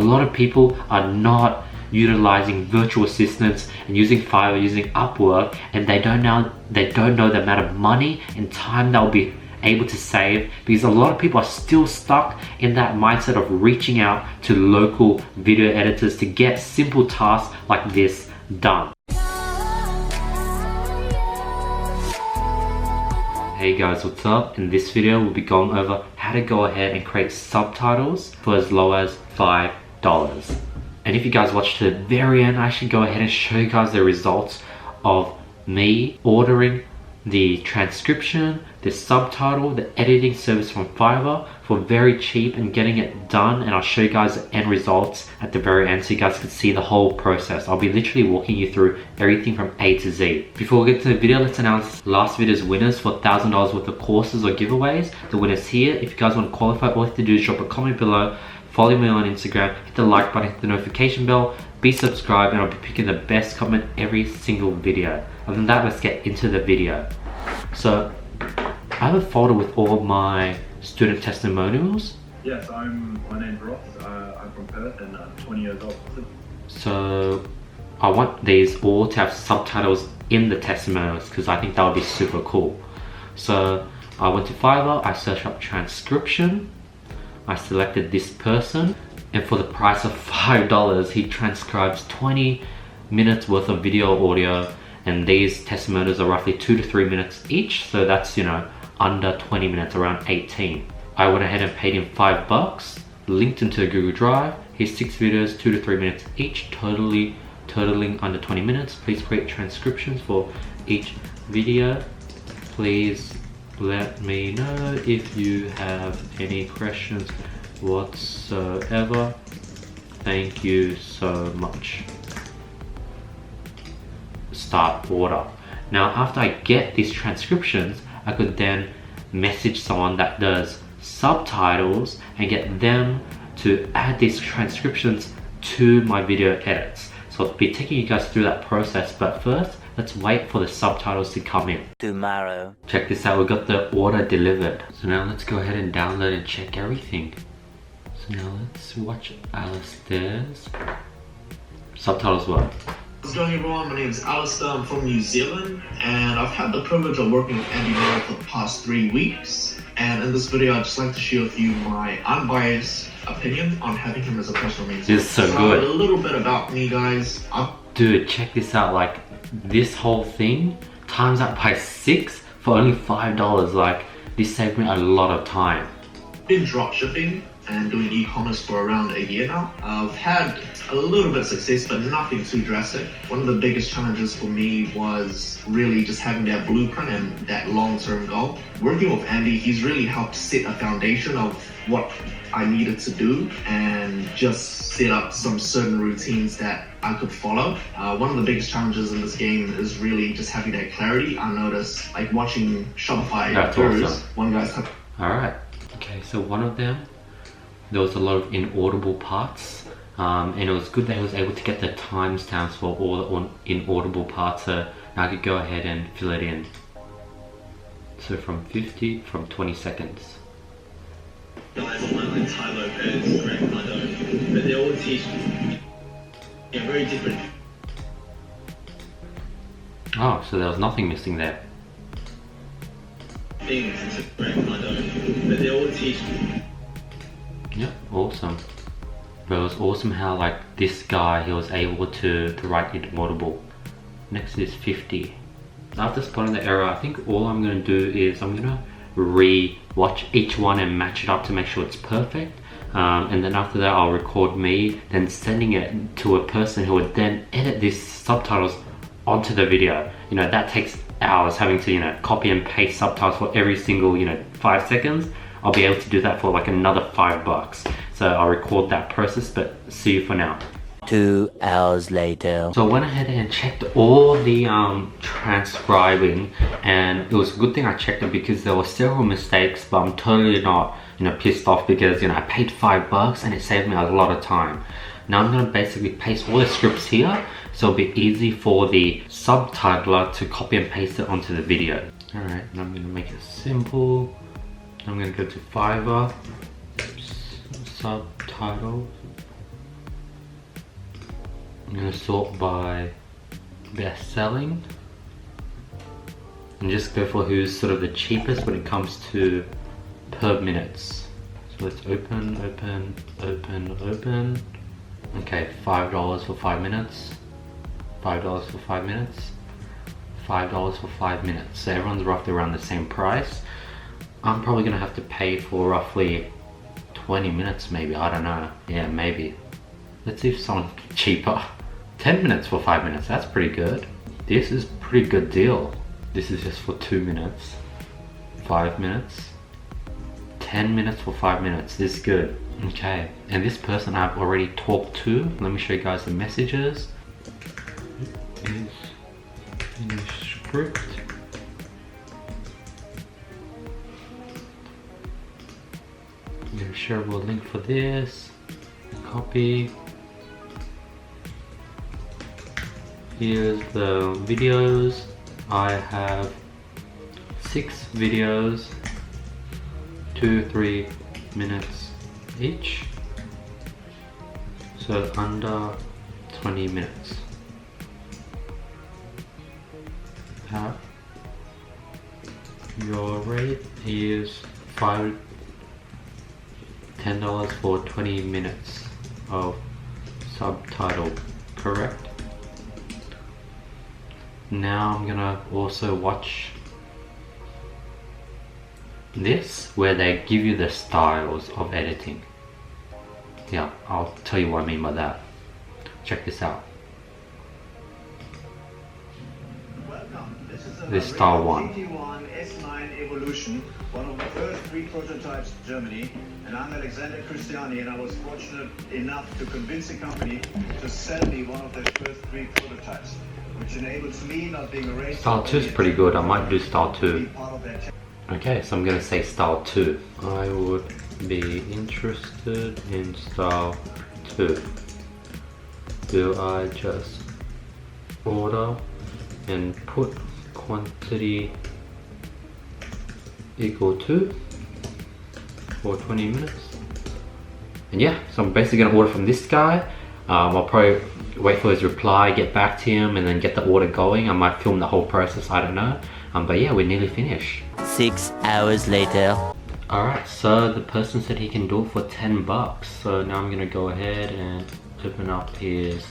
lot of people are not utilizing virtual assistants and using Fiverr, using Upwork, and they don't know the amount of money and time they'll be able to save, because a lot of people are still stuck in that mindset of reaching out to local video editors to get simple tasks like this done. Hey guys, what's up? In this video we'll be going over how to go ahead and create subtitles for as low as $5. And if you guys watch to the very end, I should go ahead and show you guys the results of me ordering the transcription, the subtitle, the editing service from Fiverr for very cheap and getting it done. And I'll show you guys the end results at the very end so you guys can see the whole process. I'll be literally walking you through everything from A to Z. Before we get to the video, let's announce last video's winners for $1,000 worth of courses or giveaways. The winners here. If you guys want to qualify, all you have to do is drop a comment below, follow me on Instagram, hit the like button, hit the notification bell, be subscribed, and I'll be picking the best comment every single video. Other than that, let's get into the video. So I have a folder with all of my student testimonials. Yes, my name's Ross. I'm from Perth and 20 years old. So I want these all to have subtitles in the testimonials because I think that would be super cool. So I went to Fiverr, I searched up transcription, I selected this person, and for the price of $5, he transcribes 20 minutes worth of video audio, and these testimonials are roughly 2 to 3 minutes each, so that's, you know, under 20 minutes, around 18. I went ahead and paid him $5, linked into Google Drive. His 6 videos, 2 to 3 minutes each, totaling under 20 minutes. Please create transcriptions for each video. Please let me know if you have any questions whatsoever. Thank you so much. Start order. Now after I get these transcriptions, I could then message someone that does subtitles and get them to add these transcriptions to my video edits. So I'll be taking you guys through that process, but first let's wait for the subtitles to come in. Tomorrow. Check this out, we got the order delivered. So now let's go ahead and download and check everything. So now let's watch Alistair's subtitles work. How's it going, everyone? My name is Alistair. I'm from New Zealand, and I've had the privilege of working with Andy for the past 3 weeks. And in this video, I'd just like to share with you my unbiased opinion on having him as a personal mentor. This is so good. A little bit about me, guys. Dude, check this out. Like, this whole thing times that by 6 for only $5. Like, this saved me a lot of time. I've been dropshipping and doing e-commerce for around a year now. I've had a little bit of success, but nothing too drastic. One of the biggest challenges for me was really just having that blueprint and that long-term goal. Working with Andy, he's really helped set a foundation of what I needed to do and just set up some certain routines that I could follow. One of the biggest challenges in this game is really just having that clarity. I noticed, like watching Shopify gurus, awesome. One guy's Alright, okay, so one of them, there was a lot of inaudible parts, and it was good that he was able to get the timestamps for all the inaudible parts, so now I could go ahead and fill it in. So from 20 seconds. Guys like Ty Lopez, Greg Cardone, but they all teach very different. Oh, so there was nothing missing there. Things to Greg Cardone, but they all teach. Yeah, awesome. But it was awesome how like this guy, he was able to write inaudible. Next is 50. After spotting the error, I think all I'm going to do is I'm going to re-watch each one and match it up to make sure it's perfect. And then after that I'll record me, then sending it to a person who would then edit these subtitles onto the video. You know, that takes hours having to, you know, copy and paste subtitles for every single, you know, 5 seconds. I'll be able to do that for like another $5. So I'll record that process, but see you for now. 2 hours later. So I went ahead and checked all the transcribing, and it was a good thing I checked it because there were several mistakes, but I'm totally not, you know, pissed off because, you know, I paid $5 and it saved me a lot of time. Now I'm going to basically paste all the scripts here, so it'll be easy for the subtitler to copy and paste it onto the video. Alright, and I'm going to make it simple. I'm going to go to Fiverr, subtitle, I'm gonna sort by best selling and just go for who's sort of the cheapest when it comes to per minutes. So let's open. Okay, $5 for 5 minutes. $5 for 5 minutes. $5 for 5 minutes. So everyone's roughly around the same price. I'm probably gonna have to pay for roughly 20 minutes maybe, I don't know. Yeah, maybe. Let's see if someone's cheaper. 10 minutes for 5 minutes, that's pretty good. This is a pretty good deal. This is just for 2 minutes. 5 minutes. 10 minutes for 5 minutes, this is good. Okay, and this person I've already talked to. Let me show you guys the messages. Finish script. I'm gonna share a link for this. Copy. Here's the videos. I have 6 videos, 2-3 minutes each. So under 20 minutes. Your rate is $10 for 20 minutes of subtitled, correct? Now I'm gonna also watch this where they give you the styles of editing. Yeah, I'll tell you what I mean by that. Check this out. This is style 1. S9 Evolution, one of the first 3 prototypes in Germany, and I'm Alexander Christiani, and I was fortunate enough to convince the company to sell me one of their first 3 prototypes, which enables me not being a race. Style 2 is pretty good. I might do style 2. Okay, so I'm gonna say style 2. I would be interested in style 2. Do I just order and put quantity equal to for 20 minutes? And yeah, so I'm basically gonna order from this guy. I'll probably wait for his reply, get back to him, and then get the order going. I might film the whole process, I don't know. But yeah, we're nearly finished. 6 hours later. Alright, so the person said he can do it for 10 bucks. So now I'm gonna go ahead and open up his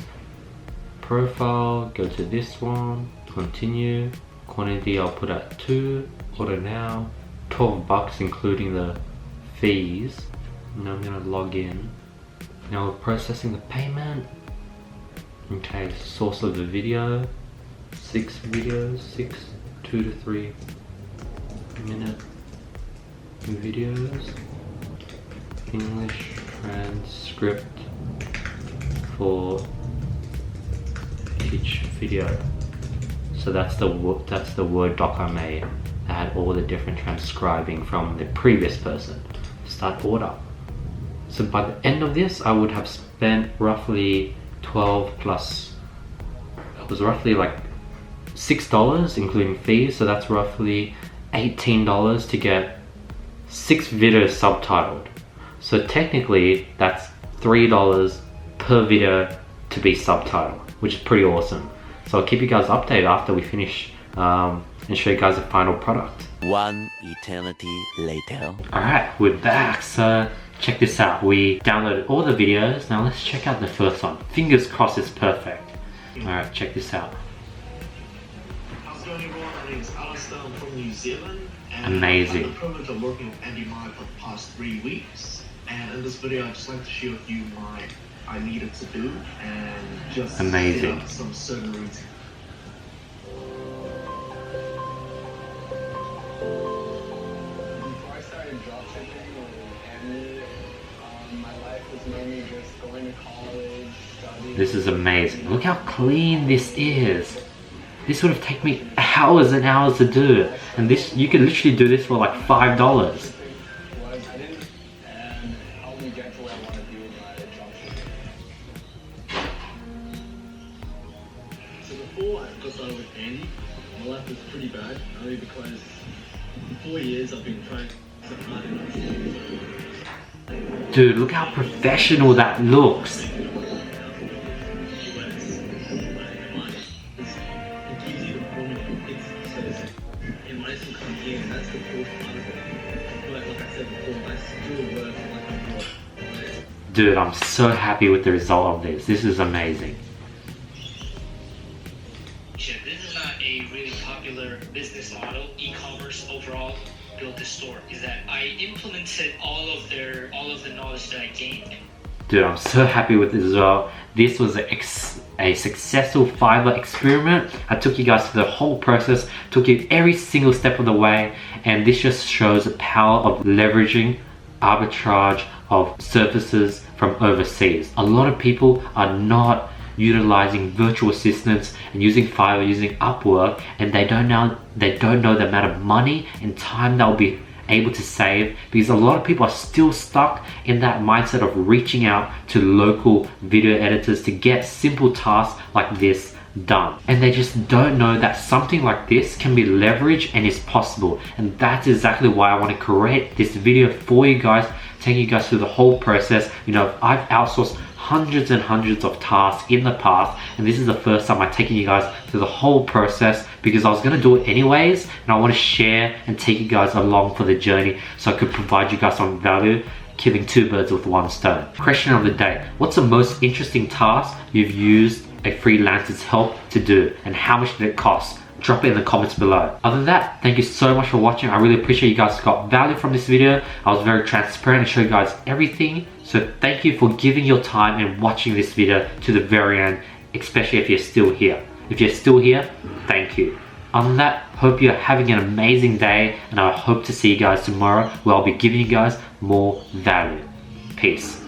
profile, go to this one, continue. Quantity I'll put at 2, order now. 12 bucks including the fees. Now I'm gonna log in. Now we're processing the payment. Okay, source of the video. 6 videos, 2 to 3 minute videos. English transcript for each video. So that's the Word doc I made. I had all the different transcribing from the previous person. Start order. So by the end of this, I would have spent roughly 12 plus, it was roughly like $6 including fees. So that's roughly $18 to get 6 videos subtitled. So technically that's $3 per video to be subtitled, which is pretty awesome. So I'll keep you guys updated after we finish and show you guys the final product. 1 eternity later. Alright, we're back. So check this out. We downloaded all the videos. Now let's check out the first one. Fingers crossed it's perfect. Alright, check this out. How's it going, everyone? My name is Alistair. I'm from New Zealand. And Amazing. I've had the privilege of working with Andy Meyer for the past 3 weeks. And in this video, I'd just like to share with you my I needed to do and just Amazing. set up some certain routines. Before I started dropshipping with Andy, my life was mainly just going to college, studying. This is amazing. Look how clean this is. This would have taken me hours and hours to do. And this, you could literally do this for like $5. Before I got started with Andy, my life was pretty bad, only because for 4 years I've been trying so hard enough. Dude, look how professional that looks. Dude, I'm so happy with the result of this. This is amazing. This is a really popular business model. E-commerce overall built this store. Is that I implemented all of the knowledge that I gained. Dude, I'm so happy with this as well. This was a successful Fiverr experiment. I took you guys through the whole process, took you every single step of the way, and this just shows the power of leveraging arbitrage of services from overseas. A lot of people are not utilizing virtual assistants and using Fiverr, using Upwork, and they don't know the amount of money and time they'll be able to save, because a lot of people are still stuck in that mindset of reaching out to local video editors to get simple tasks like this done, and they just don't know that something like this can be leveraged and is possible. And that's exactly why I want to create this video for you guys, taking you guys through the whole process. You know, I've outsourced hundreds and hundreds of tasks in the past, and this is the first time I'm taking you guys through the whole process because I was going to do it anyways, and I want to share and take you guys along for the journey so I could provide you guys some value, killing two birds with one stone. Question of the day: what's the most interesting task you've used a freelancer's help to do, and how much did it cost? Drop it in the comments below. Other than that, thank you so much for watching. I really appreciate you guys got value from this video. I was very transparent and showed you guys everything. So thank you for giving your time and watching this video to the very end, especially if you're still here. If you're still here, thank you. Other than that, hope you're having an amazing day, and I hope to see you guys tomorrow where I'll be giving you guys more value. Peace.